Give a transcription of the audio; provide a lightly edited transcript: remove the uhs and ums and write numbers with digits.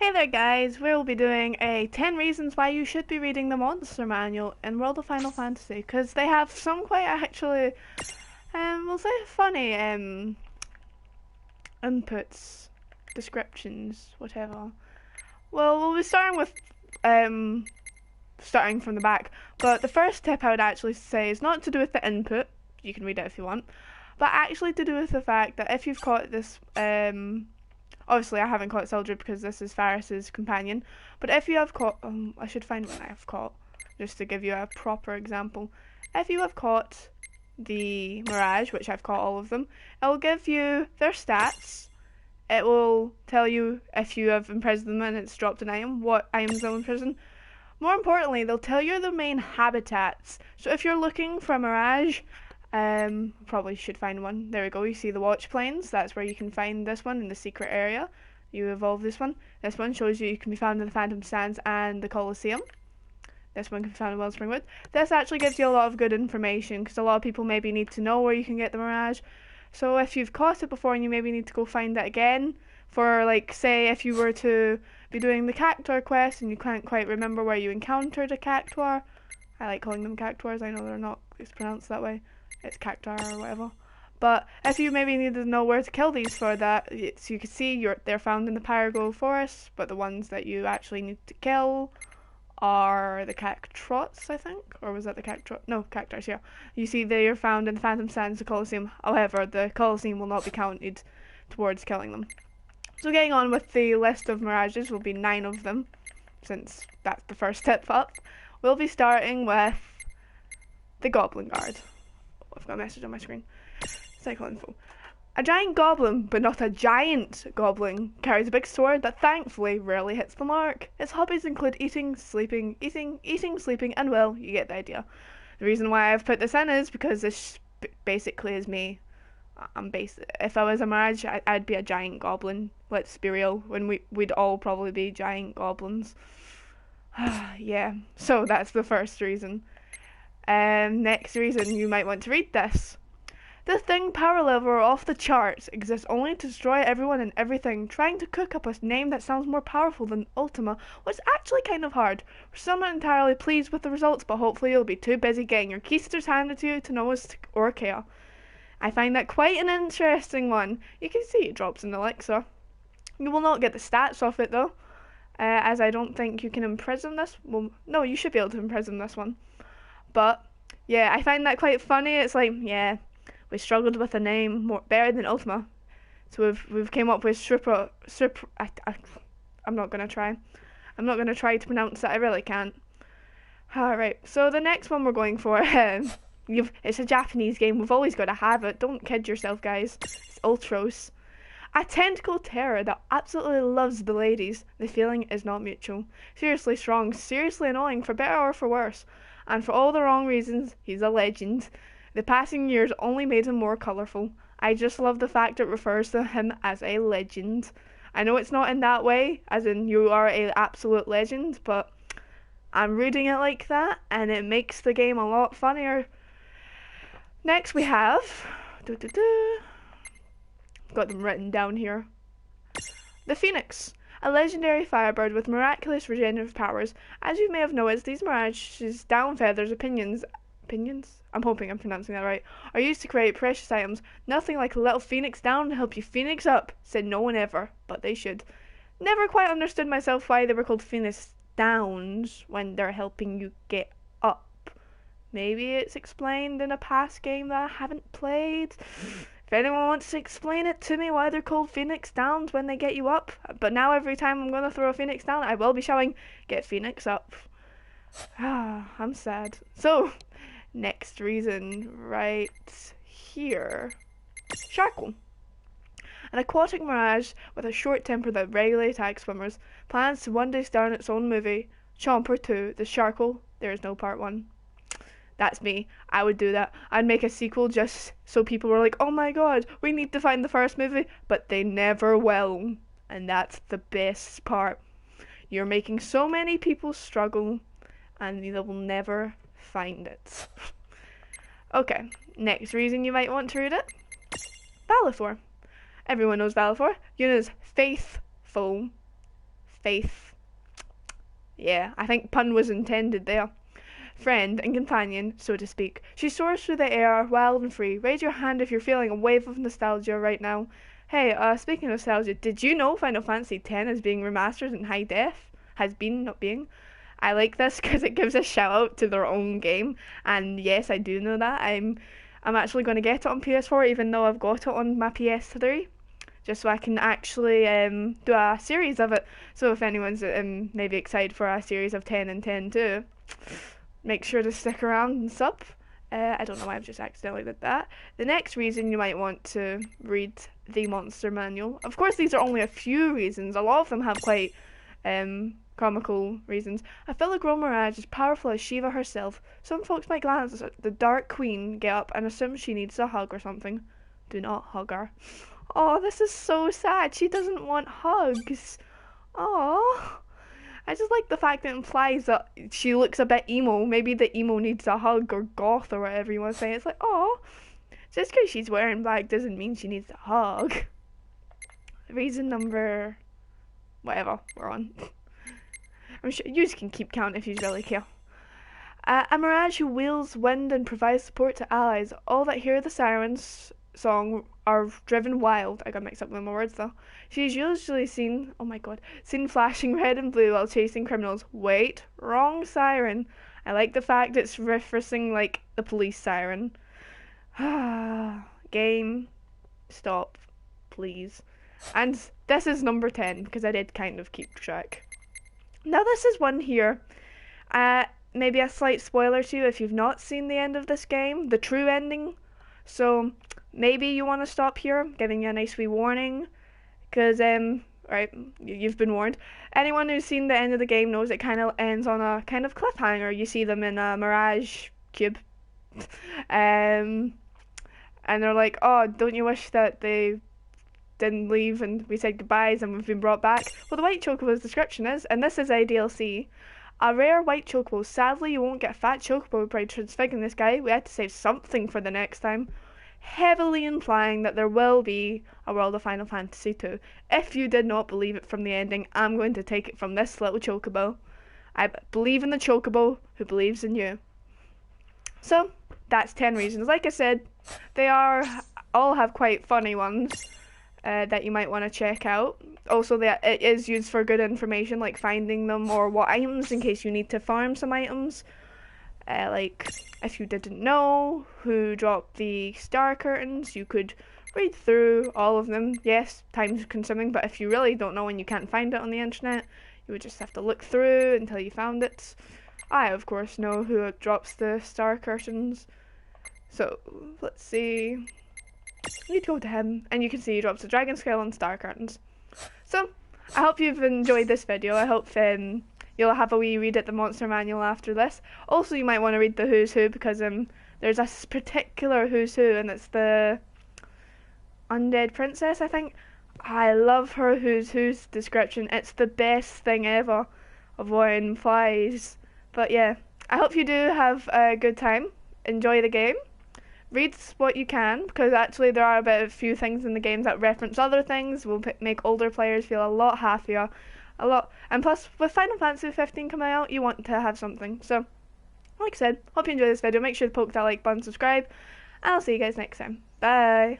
Hey there guys, we'll be doing a 10 reasons why you should be reading the Monster Manual in World of Final Fantasy, because they have some quite actually, we'll say funny, inputs, descriptions, whatever. Well, we'll be starting with, starting from the back, but the first tip I would actually say is not to do with the input, you can read it if you want, but actually to do with the fact that if you've caught this, obviously, I haven't caught Sildred because this is Faris's companion. But if you have caught, I should find one I have caught, just to give you a proper example. If you have caught the Mirage, which I've caught all of them, it will give you their stats. It will tell you if you have imprisoned them and it's dropped an item, what items they'll imprison. More importantly, they'll tell you the main habitats. So if you're looking for a Mirage, probably should find one. There we go. You see the watch planes. That's where you can find this one in the secret area. You evolve this one. This one shows you can be found in the Phantom Sands and the Colosseum. This one can be found in Wellspring Wood. This actually gives you a lot of good information because a lot of people maybe need to know where you can get the Mirage. So if you've caught it before and you maybe need to go find it again, for like say if you were to be doing the Cactuar quest and you can't quite remember where you encountered a Cactuar. I like calling them Cactuars. I know they're not pronounced that way. It's Cactuar or whatever. But if you maybe need to know where to kill these for that, so you can see they're found in the Pyrogold Forest, but the ones that you actually need to kill are the Cactrots, I think? Or was that the Cactrot? No, Cactars, yeah. You see they are found in the Phantom Sands, the Colosseum. However, the Colosseum will not be counted towards killing them. So getting on with the list of Mirages, will be 9 of them, since that's the first tip up. We'll be starting with the Goblin Guard. I've got a message on my screen. Cycle info. A giant goblin, but not a giant goblin, carries a big sword that thankfully rarely hits the mark. Its hobbies include eating, sleeping, sleeping, and well, you get the idea. The reason why I've put this in is because this basically is me. If I was a Mirage, I'd be a giant goblin. Let's be real. We'd all probably be giant goblins. Yeah. So that's the first reason. Next reason you might want to read this. The thing power level off the charts exists only to destroy everyone and everything. Trying to cook up a name that sounds more powerful than Ultima was actually kind of hard. We're still not entirely pleased with the results, but hopefully you'll be too busy getting your keysters handed to you to notice or care. I find that quite an interesting one. You can see it drops an elixir. You will not get the stats off it though, as I don't think you can imprison this. Well, no, you should be able to imprison this one. But yeah, I find that quite funny. It's like, yeah, we struggled with a name better than Ultima, so we've came up with I'm not gonna try. I'm not gonna try to pronounce that. I really can't. All right. So the next one we're going for, it's a Japanese game. We've always got to have it. Don't kid yourself, guys. It's Ultros. A tentacle terror that absolutely loves the ladies. The feeling is not mutual. Seriously strong, seriously annoying, for better or for worse. And for all the wrong reasons, he's a legend. The passing years only made him more colourful. I just love the fact it refers to him as a legend. I know it's not in that way, as in you are an absolute legend, but I'm reading it like that, and it makes the game a lot funnier. Next we have... Got them written down here. The Phoenix. A legendary firebird with miraculous regenerative powers. As you may have noticed, these Mirage's down feathers opinions? I'm hoping I'm pronouncing that right. Are used to create precious items. Nothing like a little phoenix down to help you phoenix up, said no one ever, but they should. Never quite understood myself why they were called phoenix downs when they're helping you get up. Maybe it's explained in a past game that I haven't played. If anyone wants to explain it to me why they're called Phoenix Downs when they get you up, but now every time I'm going to throw a Phoenix down, I will be shouting, get Phoenix up. I'm sad. So, next reason right here. Sharkle. An aquatic mirage with a short temper that regularly attacks swimmers, plans to one day star in its own movie, Chomper 2, The Sharkle, there is no part 1. That's me. I would do that. I'd make a sequel just so people were like, oh my god, we need to find the first movie, but they never will. And that's the best part. You're making so many people struggle, and they will never find it. Okay, next reason you might want to read it. Valifor. Everyone knows Valifor. Yuna's faithful faith. Yeah, I think pun was intended there. Friend and companion, so to speak. She soars through the air, wild and free. Raise your hand if you're feeling a wave of nostalgia right now. Hey, speaking of nostalgia, did you know Final Fantasy X is being remastered in high def? Has been, not being. I like this because it gives a shout out to their own game, and yes, I do know that. I'm actually going to get it on PS4, even though I've got it on my PS3, just so I can actually do a series of it. So if anyone's maybe excited for a series of 10 and 10 too, make sure to stick around and sub. I don't know why I've just accidentally did that. The next reason you might want to read the Monster Manual. Of course, these are only a few reasons. A lot of them have quite comical reasons. A filigree mirage as powerful as Shiva herself. Some folks might glance at the Dark Queen get up and assume she needs a hug or something. Do not hug her. Oh, this is so sad. She doesn't want hugs. Oh, I just like the fact that it implies that she looks a bit emo. Maybe the emo needs a hug or goth or whatever you want to say. It's like, oh, just because she's wearing black doesn't mean she needs a hug. Reason number whatever we're on. I'm sure you can keep count if you really care. A mirage who wields wind and provides support to allies. All that hear the sirens song are driven wild. I got mixed up with my words though. She's usually seen, oh my god, seen flashing red and blue while chasing criminals. Wait, wrong siren. I like the fact it's referencing like the police siren. Game, stop, please. And this is number 10 because I did kind of keep track. Now this is one here. Maybe a slight spoiler to you if you've not seen the end of this game, the true ending. So maybe you want to stop here, giving you a nice wee warning, because right, you've been warned. Anyone who's seen the end of the game knows it kind of ends on a kind of cliffhanger. You see them in a mirage cube, and they're like, "Oh, don't you wish that they didn't leave and we said goodbyes and we've been brought back?" Well, the white chocobo's description is, and this is a DLC, a rare white chocobo. Sadly, you won't get a fat chocobo by transfiguring this guy. We had to save something for the next time. Heavily implying that there will be a World of Final Fantasy 2. If you did not believe it from the ending, I'm going to take it from this little chocobo. I believe in the chocobo who believes in you. So, that's 10 reasons. Like I said, they all have quite funny ones that you might want to check out. Also, it is used for good information, like finding them or what items in case you need to farm some items. Like, if you didn't know who dropped the star curtains, you could read through all of them. Yes, time consuming, but if you really don't know and you can't find it on the internet, you would just have to look through until you found it. I, of course, know who drops the star curtains. So, let's see. You'd go to him, and you can see he drops the dragon scale and star curtains. So, I hope you've enjoyed this video. I hope you'll have a wee read at the Monster Manual after this. Also, you might want to read the Who's Who, because there's a particular Who's Who, and it's the Undead Princess, I think. I love her Who's Who's description. It's the best thing ever of what it implies. But yeah, I hope you do have a good time. Enjoy the game. Read what you can, because actually there are a few things in the games that reference other things, will make older players feel a lot happier. And plus, with Final Fantasy 15 coming out, you want to have something. So, like I said, hope you enjoyed this video. Make sure to poke that like button, subscribe, and I'll see you guys next time. Bye!